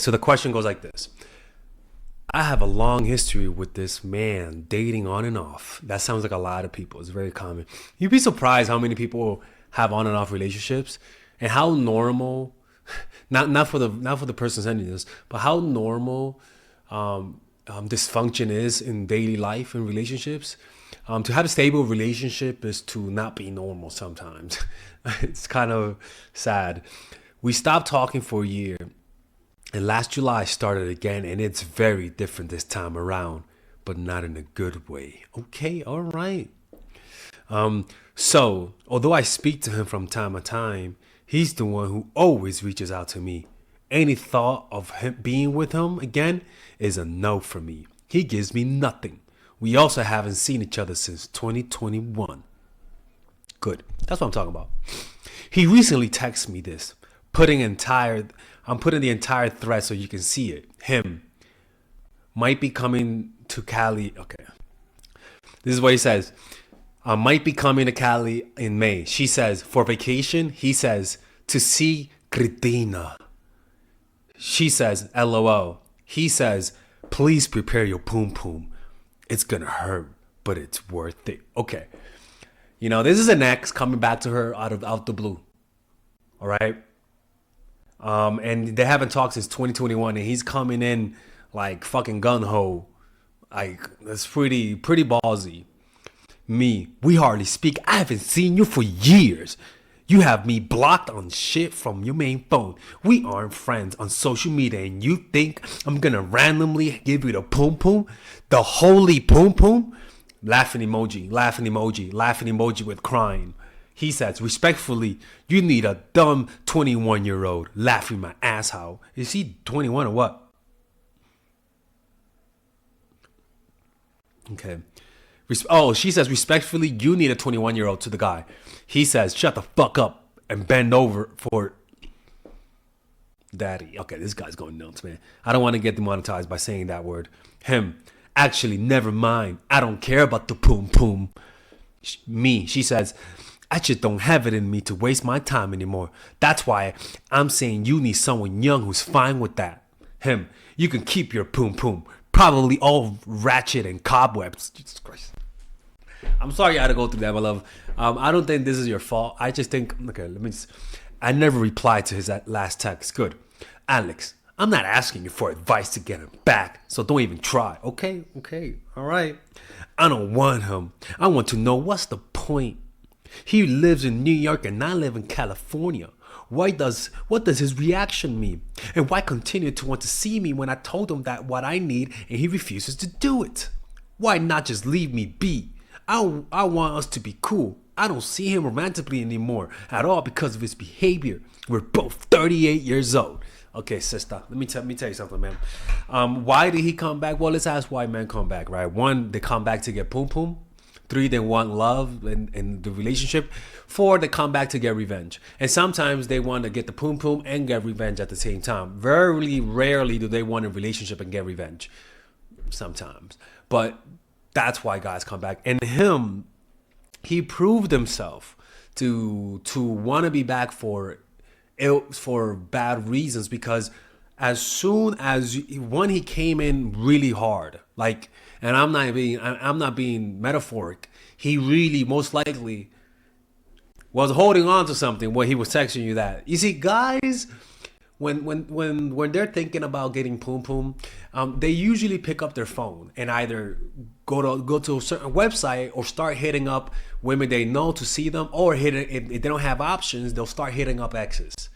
So the question goes like this. I have a long history with this man dating on and off. That sounds like a lot of people. It's very common. You'd be surprised how many people have on and off relationships and how normal not for the person sending this, but how normal dysfunction is in daily life and relationships. To have a stable relationship is to not be normal sometimes. It's kind of sad. We stopped talking for a year, and last July started again, and it's very different this time around, but not in a good way. Okay, all right. So, although I speak to him from time to time, he's the one who always reaches out to me. Any thought of him being with him again is a no for me. He gives me nothing. We also haven't seen each other since 2021. Good. That's what I'm talking about. He recently texted me this, I'm putting the entire thread so you can see it. Him might be coming to Cali. Okay. This is what he says. I might be coming to Cali in May. She says, for vacation. He says, to see Cristina. She says, LOL. He says, please prepare your poom poom. It's gonna hurt, but it's worth it. Okay. This is an ex coming back to her out the blue. All right. And they haven't talked since 2021, and he's coming in like fucking gun ho. Like, that's pretty ballsy. We hardly speak. I haven't seen you for years. You have me blocked on shit from your main phone. We aren't friends on social media, and you think I'm gonna randomly give you the poom poom? The holy poom poom? Laughing emoji, laughing emoji, laughing emoji with crying. He says, respectfully, you need a dumb 21-year-old laughing my ass out. Is he 21 or what? Okay. She says, respectfully, you need a 21-year-old to the guy. He says, shut the fuck up and bend over for daddy. Okay, this guy's going nuts, man. I don't want to get demonetized by saying that word. Him, actually, never mind. I don't care about the poom poom. She says, I just don't have it in me to waste my time anymore. That's why I'm saying you need someone young who's fine with that. Him, you can keep your poom poom. Probably all ratchet and cobwebs. Jesus Christ. I'm sorry you had to go through that, my love. I don't think this is your fault. I just think, I never replied to his last text. Good. Alex, I'm not asking you for advice to get him back, so don't even try. Okay, all right. I don't want him. I want to know what's the point. He lives in New York and I live in California. What does his reaction mean? And why continue to want to see me when I told him that what I need and he refuses to do it? Why not just leave me be? I want us to be cool. I don't see him romantically anymore at all because of his behavior. We're both 38 years old. Okay, sister, let me tell you something, man. Why did he come back? Well, let's ask why men come back, right? 1, they come back to get poom poom. 3, they want love in the relationship. 4, they come back to get revenge. And sometimes they want to get the poom poom and get revenge at the same time. Very rarely do they want a relationship and get revenge. Sometimes. But that's why guys come back. And he proved himself to want to be back for bad reasons, because as soon as he came in really hard, like, and I'm not being metaphoric. He really most likely was holding on to something when he was texting you that. You see, guys, when they're thinking about getting poom poom, they usually pick up their phone and either go to a certain website or start hitting up women they know to see them, or if they don't have options, they'll start hitting up exes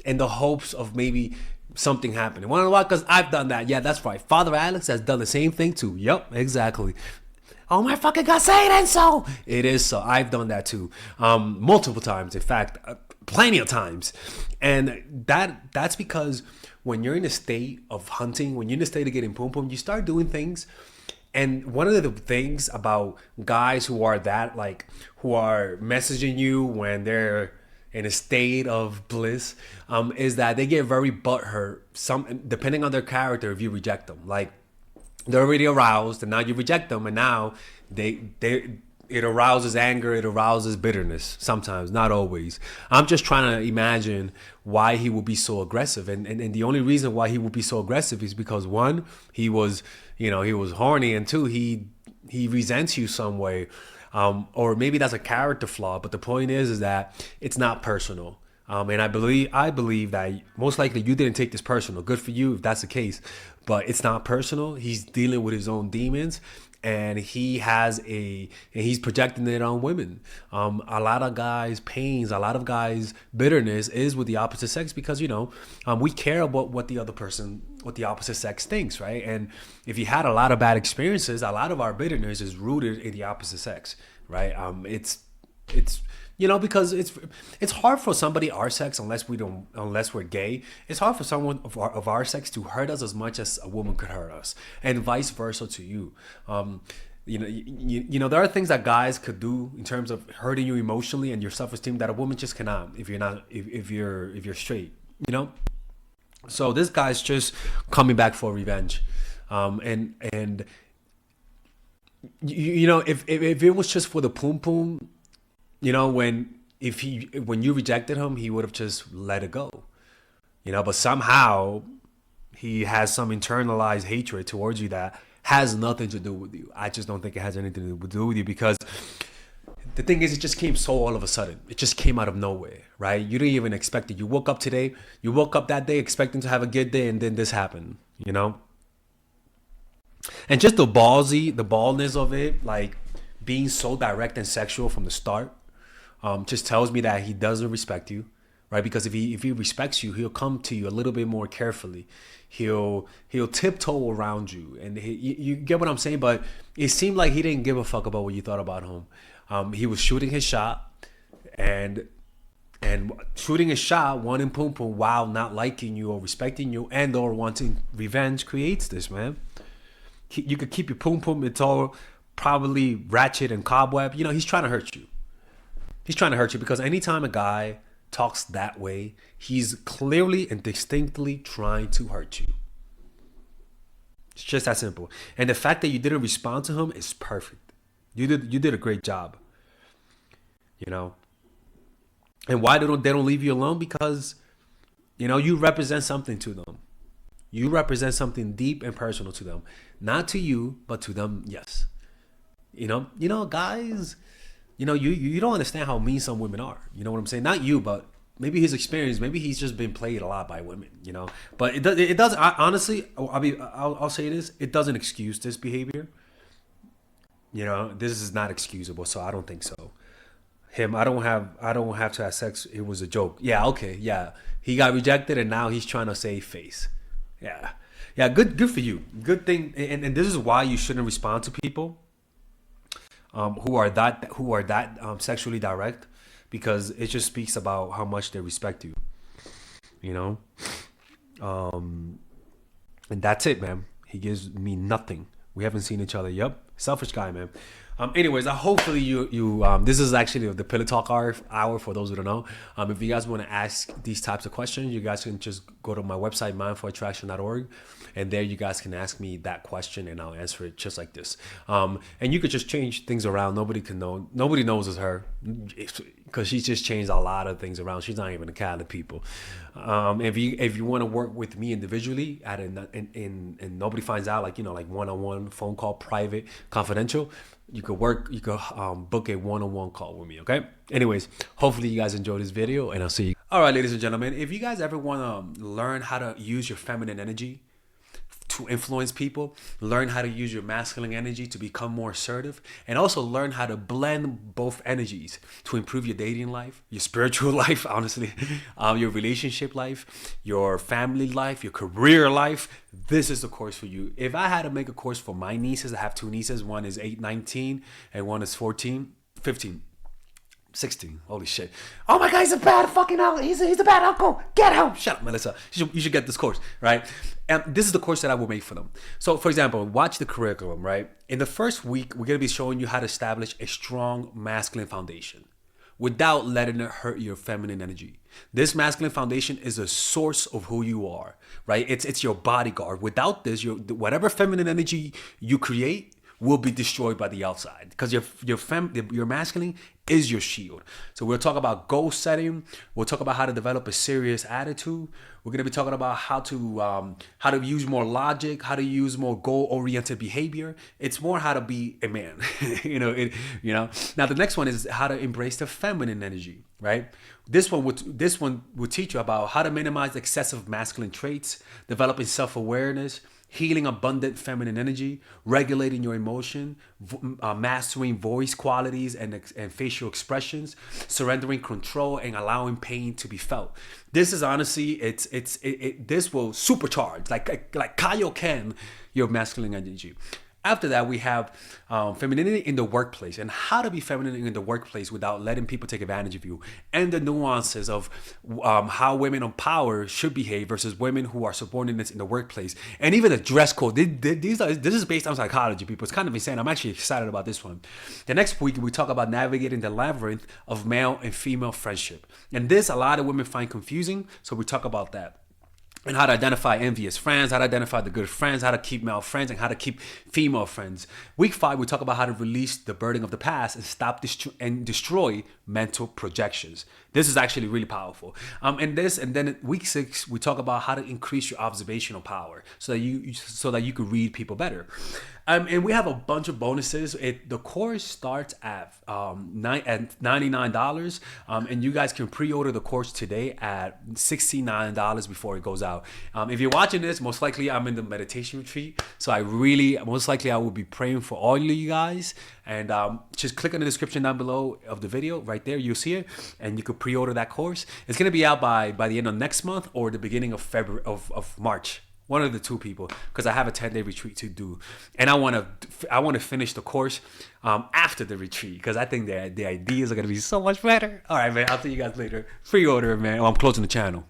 in the hopes of maybe something happening. Want to know why? Because I've done that. Yeah, that's right. Father Alex has done the same thing too. Yep, exactly. Oh my fucking God, say it ain't so. It is so. I've done that too. Multiple times, in fact, plenty of times. And that's because when you're in a state of hunting, when you're in a state of getting poom poom, you start doing things. And one of the things about guys who are messaging you when they're in a state of bliss, is that they get very butthurt. Depending on their character, if you reject them, like they're already aroused, and now you reject them, and now they it arouses anger, it arouses bitterness sometimes, not always. I'm just trying to imagine why he would be so aggressive. And the only reason why he would be so aggressive is because one, he was, he was horny, and two, he resents you some way. Or maybe that's a character flaw, but the point is that it's not personal. And I believe that most likely you didn't take this personal. Good for you if that's the case, but it's not personal. He's dealing with his own demons, and he's projecting it on women. A lot of guys' pains, a lot of guys' bitterness is with the opposite sex because we care about what the opposite sex thinks, right? And if you had a lot of bad experiences, a lot of our bitterness is rooted in the opposite sex, right? It's because it's hard for somebody our sex, unless we're gay. It's hard for someone of our sex to hurt us as much as a woman could hurt us, and vice versa to you. There are things that guys could do in terms of hurting you emotionally and your self-esteem that a woman just cannot if you're straight. So this guy's just coming back for revenge, and if it was just for the poom poom. When you rejected him, he would have just let it go. But somehow he has some internalized hatred towards you that has nothing to do with you. I just don't think it has anything to do with you, because the thing is, it just came so all of a sudden. It just came out of nowhere, right? You didn't even expect it. You woke up that day expecting to have a good day, and then this happened, And just the baldness of it, like being so direct and sexual from the start, just tells me that he doesn't respect you, right? Because if he respects you, he'll come to you a little bit more carefully. He'll tiptoe around you, and you get what I'm saying. But it seemed like he didn't give a fuck about what you thought about him. He was shooting his shot, and shooting his shot, wanting poom poom while not liking you or respecting you and or wanting revenge creates this, man. You could keep your poom poom. It's all probably ratchet and cobweb. He's trying to hurt you. He's trying to hurt you because anytime a guy talks that way, he's clearly and distinctly trying to hurt you. It's just that simple. And the fact that you didn't respond to him is perfect. You did a great job. And why they don't leave you alone? Because you represent something to them. You represent something deep and personal to them. Not to you, but to them, yes. Guys, you don't understand how mean some women are. You know what I'm saying? Not you, but maybe his experience. Maybe he's just been played a lot by women. But it does. Honestly, I'll say this: it doesn't excuse this behavior. This is not excusable. So I don't think so. I don't have to have sex. It was a joke. Yeah, okay, yeah. He got rejected, and now he's trying to save face. Yeah. Good for you. Good thing. And this is why you shouldn't respond to people who are that sexually direct, because it just speaks about how much they respect you. And that's it, man. He gives me nothing. We haven't seen each other. Yep, selfish guy, man. Anyways, hopefully you this is actually the Pillow Talk hour for those who don't know. If you guys want to ask these types of questions, you guys can just go to my website, mindfulattraction.org, and there you guys can ask me that question and I'll answer it just like this. And you could just change things around. Nobody knows it's her, because she's just changed a lot of things around. She's not even a cat of people. If you want to work with me individually and nobody finds out, like one-on-one phone call, private, confidential, you could book a one-on-one call with me. Okay. Anyways, hopefully you guys enjoyed this video, and I'll see you. All right, ladies and gentlemen, if you guys ever want to learn how to use your feminine energy to influence people, learn how to use your masculine energy to become more assertive, and also learn how to blend both energies to improve your dating life, your spiritual life, honestly, your relationship life, your family life, your career life, this is the course for you. If I had to make a course for my nieces, I have two nieces. One is 19 and one is 15. 16. Holy shit. Oh my God, he's a bad fucking uncle. He's a bad uncle. Get him. Shut up, Melissa. You should get this course, right? And this is the course that I will make for them. So, for example, watch the curriculum, right? In the first week, we're going to be showing you how to establish a strong masculine foundation without letting it hurt your feminine energy. This masculine foundation is a source of who you are, right? It's your bodyguard. Without this, whatever feminine energy you create will be destroyed by the outside, because your masculine is your shield. So we'll talk about goal setting. We'll talk about how to develop a serious attitude. We're gonna be talking about how to use more logic, how to use more goal-oriented behavior. It's more how to be a man. Now the next one is how to embrace the feminine energy, right? This one would teach you about how to minimize excessive masculine traits, developing self-awareness, healing abundant feminine energy, regulating your emotion, mastering voice qualities and facial expressions, surrendering control, and allowing pain to be felt. This is honestly, this will supercharge, like Kaioken, your masculine energy. After that, we have femininity in the workplace, and how to be feminine in the workplace without letting people take advantage of you, and the nuances of how women of power should behave versus women who are subordinates in the workplace, and even the dress code. This is based on psychology, people. It's kind of insane. I'm actually excited about this one. The next week, we talk about navigating the labyrinth of male and female friendship, and this a lot of women find confusing, so we talk about that. And how to identify envious friends, how to identify the good friends, how to keep male friends, and how to keep female friends. Week 5, we talk about how to release the burden of the past and stop and destroy mental projections. This is actually really powerful. And then week 6, we talk about how to increase your observational power so that you can read people better. And we have a bunch of bonuses. The course starts at $99, and you guys can pre-order the course today at $69 before it goes out. If you're watching this, most likely I'm in the meditation retreat, so most likely I will be praying for all of you guys. And just click on the description down below of the video. Right there, you'll see it, and you can pre-order that course. It's gonna be out by the end of next month or the beginning of February of March. One of the two, people, because I have a 10-day retreat to do, and I want to finish the course after the retreat, because I think the ideas are gonna be so much better. All right, man. I'll see you guys later. Pre-order, man. Oh, I'm closing the channel.